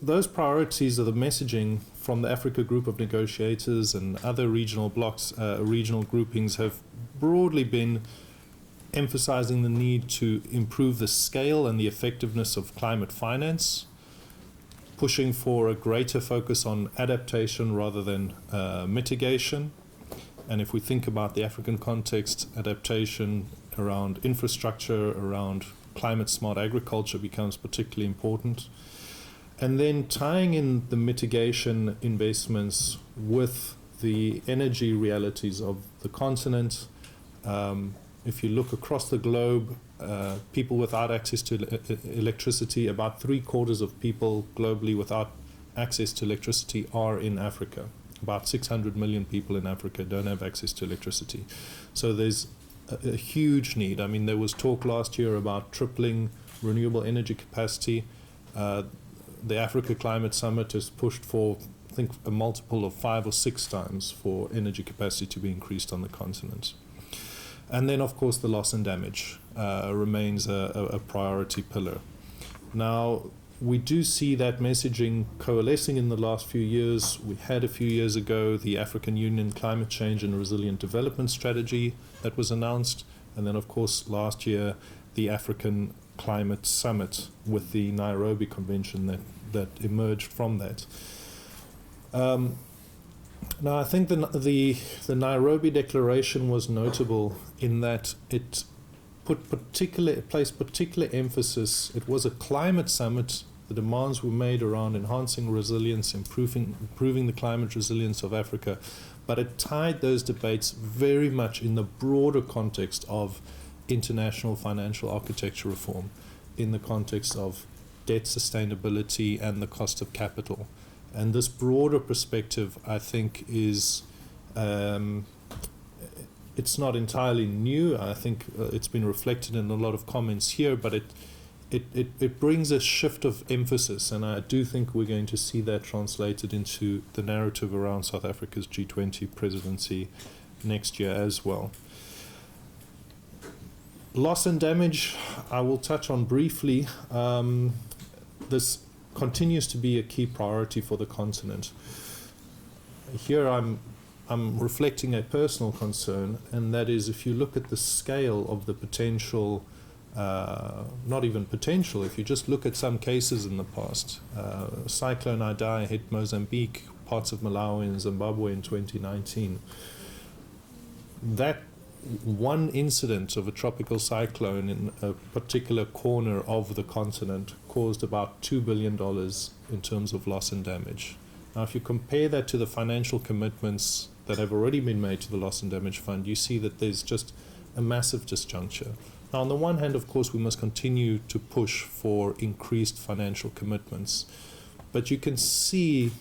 those priorities are the messaging from the Africa Group of Negotiators and other regional blocs, regional groupings have broadly been emphasizing the need to improve the scale and the effectiveness of climate finance, pushing for a greater focus on adaptation rather than mitigation. And if we think about the African context, adaptation around infrastructure, around climate smart agriculture becomes particularly important. And then tying in the mitigation investments with the energy realities of the continent. If you look across the globe, people without access to electricity, about 3/4 of people globally without access to electricity are in Africa. About 600 million people in Africa don't have access to electricity. So there's a huge need. I mean, there was talk last year about tripling renewable energy capacity. The Africa Climate Summit has pushed for, I think, a multiple of 5 or 6 times for energy capacity to be increased on the continent. And then, of course, the loss and damage remains a priority pillar. Now, we do see that messaging coalescing in the last few years. We had a few years ago the African Union Climate Change and Resilient Development Strategy that was announced. And then, of course, last year, the African Climate Summit with the Nairobi Convention that emerged from that. Now, I think the Nairobi Declaration was notable in that it placed particular emphasis. It was a climate summit. The demands were made around enhancing resilience, improving the climate resilience of Africa, but it tied those debates very much in the broader context of international financial architecture reform, in the context of debt sustainability and the cost of capital. And this broader perspective, I think, is it's not entirely new. I think it's been reflected in a lot of comments here, but it brings a shift of emphasis, and I do think we're going to see that translated into the narrative around South Africa's G20 presidency next year as well. Loss and damage, I will touch on briefly. This continues to be a key priority for the continent. Here I'm reflecting a personal concern, and that is if you look at the scale of the potential, not even potential, if you just look at some cases in the past. Cyclone Idai hit Mozambique, parts of Malawi and Zimbabwe in 2019. That one incident of a tropical cyclone in a particular corner of the continent caused about $2 billion in terms of loss and damage. Now, if you compare that to the financial commitments that have already been made to the Loss and Damage Fund, you see that there's just a massive disjuncture. Now, on the one hand, of course, we must continue to push for increased financial commitments, but you can see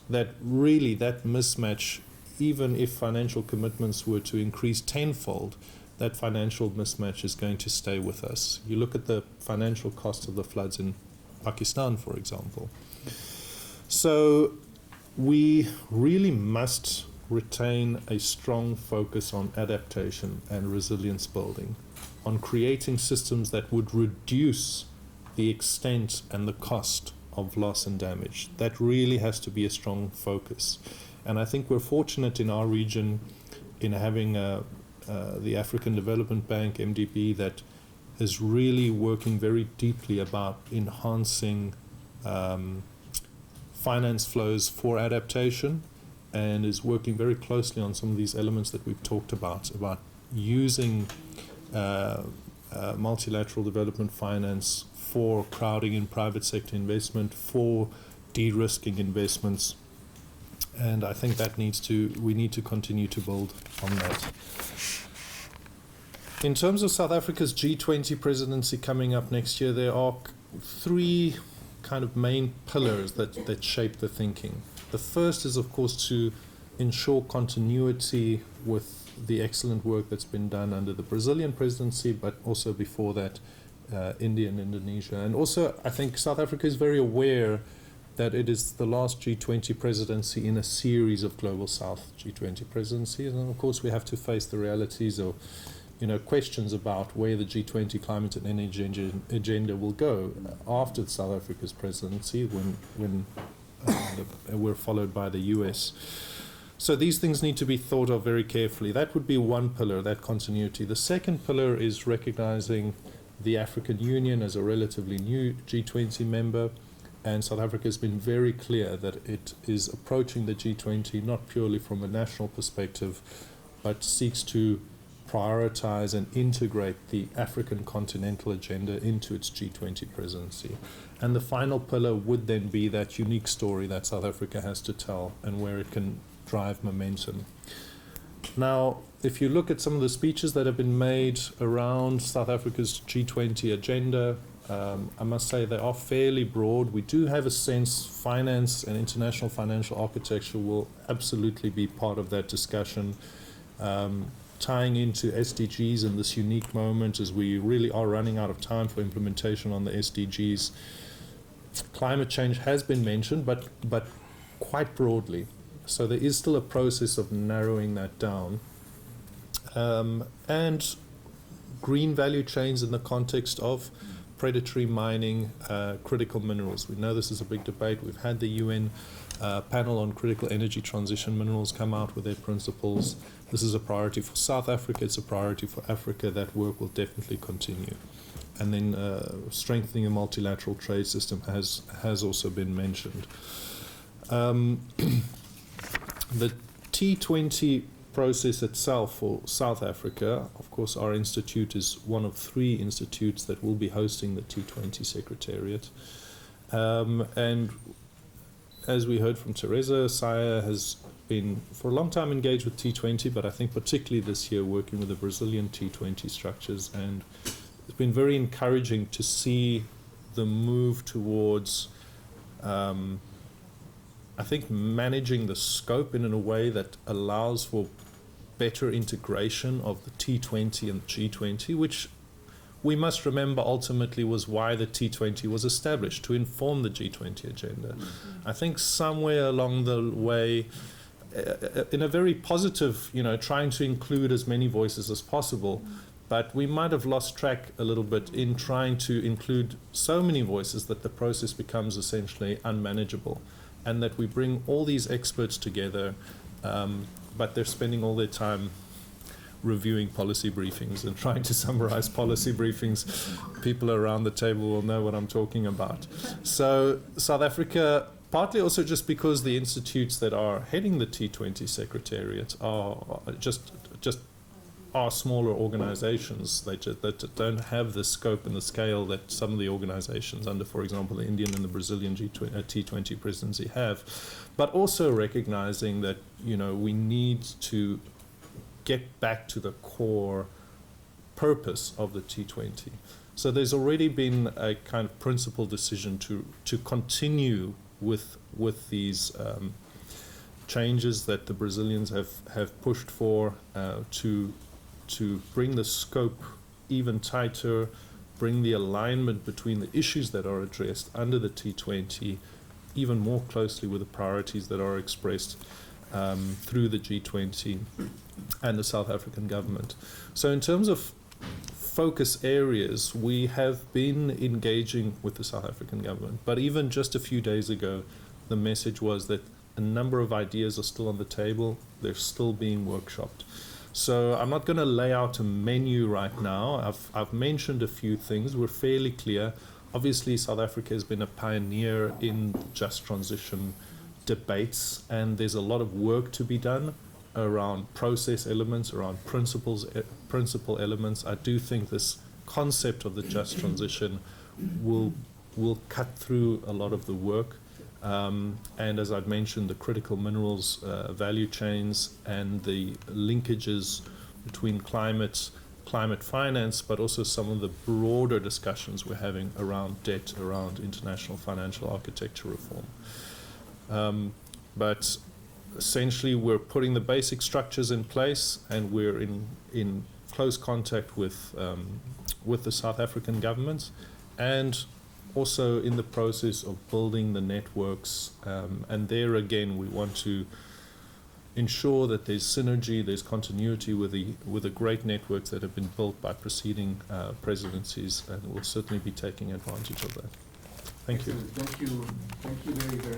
that really that mismatch, even if financial commitments were to increase tenfold, that financial mismatch is going to stay with us. You look at the financial cost of the floods in Pakistan, for example. So we really must retain a strong focus on adaptation and resilience building, on creating systems that would reduce the extent and the cost of loss and damage. That really has to be a strong focus. And I think we're fortunate in our region in having the African Development Bank, MDB, that is really working very deeply about enhancing finance flows for adaptation, and is working very closely on some of these elements that we've talked about using multilateral development finance for crowding in private sector investment, for de-risking investments. And I think that we need to continue to build on that. In terms of South Africa's G20 presidency coming up next year, there are 3 kind of main pillars that shape the thinking. The first is, of course, to ensure continuity with the excellent work that's been done under the Brazilian presidency, but also before that, India and Indonesia. And also, I think South Africa is very aware that it is the last G20 presidency in a series of Global South G20 presidencies. And of course, we have to face the realities of questions about where the G20 climate and energy agenda will go after South Africa's presidency, when we're followed by the US. So these things need to be thought of very carefully. That would be one pillar, that continuity. The second pillar is recognizing the African Union as a relatively new G20 member, and South Africa has been very clear that it is approaching the G20 not purely from a national perspective, but seeks to prioritize and integrate the African continental agenda into its G20 presidency. And the final pillar would then be that unique story that South Africa has to tell and where it can drive momentum. Now, if you look at some of the speeches that have been made around South Africa's G20 agenda, I must say they are fairly broad. We do have a sense finance and international financial architecture will absolutely be part of that discussion, tying into SDGs in this unique moment as we really are running out of time for implementation on the SDGs. Climate change has been mentioned, but quite broadly. So there is still a process of narrowing that down. And green value chains in the context of predatory mining, critical minerals. We know this is a big debate. We've had the UN panel on critical energy transition minerals come out with their principles. This is a priority for South Africa. It's a priority for Africa. That work will definitely continue. And then strengthening a multilateral trade system has also been mentioned. The T20 process itself for South Africa, of course, our institute is one of 3 institutes that will be hosting the T20 Secretariat. And as we heard from Teresa, Saya has been for a long time engaged with T20, but I think particularly this year working with the Brazilian T20 structures, and it's been very encouraging to see the move towards I think managing the scope in a way that allows for better integration of the T20 and G20, which we must remember ultimately was why the T20 was established, to inform the G20 agenda. Mm-hmm. I think somewhere along the way, in a very positive, trying to include as many voices as possible, but we might have lost track a little bit in trying to include so many voices that the process becomes essentially unmanageable. And that we bring all these experts together, but they're spending all their time reviewing policy briefings and trying to summarize policy briefings. People around the table will know what I'm talking about. So South Africa, partly also just because the institutes that are heading the T20 Secretariat are just are smaller organizations that don't have the scope and the scale that some of the organizations under, for example, the Indian and the Brazilian T20 presidency have, but also recognizing that, we need to get back to the core purpose of the T20. So there's already been a kind of principled decision to continue with these changes that the Brazilians have pushed for, to bring the scope even tighter, bring the alignment between the issues that are addressed under the T20 even more closely with the priorities that are expressed through the G20 and the South African government. So in terms of focus areas, we have been engaging with the South African government, but even just a few days ago, the message was that a number of ideas are still on the table, they're still being workshopped. So I'm not going to lay out a menu right now. I've mentioned a few things. We're fairly clear. Obviously, South Africa has been a pioneer in just transition debates, and there's a lot of work to be done around process elements, around principle elements. I do think this concept of the just transition will cut through a lot of the work. And as I've mentioned, the critical minerals value chains and the linkages between climate finance, but also some of the broader discussions we're having around debt, around international financial architecture reform. But essentially, we're putting the basic structures in place, and we're in close contact with the South African government, and also in the process of building the networks, and there again we want to ensure that there's synergy, there's continuity with the great networks that have been built by preceding presidencies, and we'll certainly be taking advantage of that. Thank you. Thank you very, very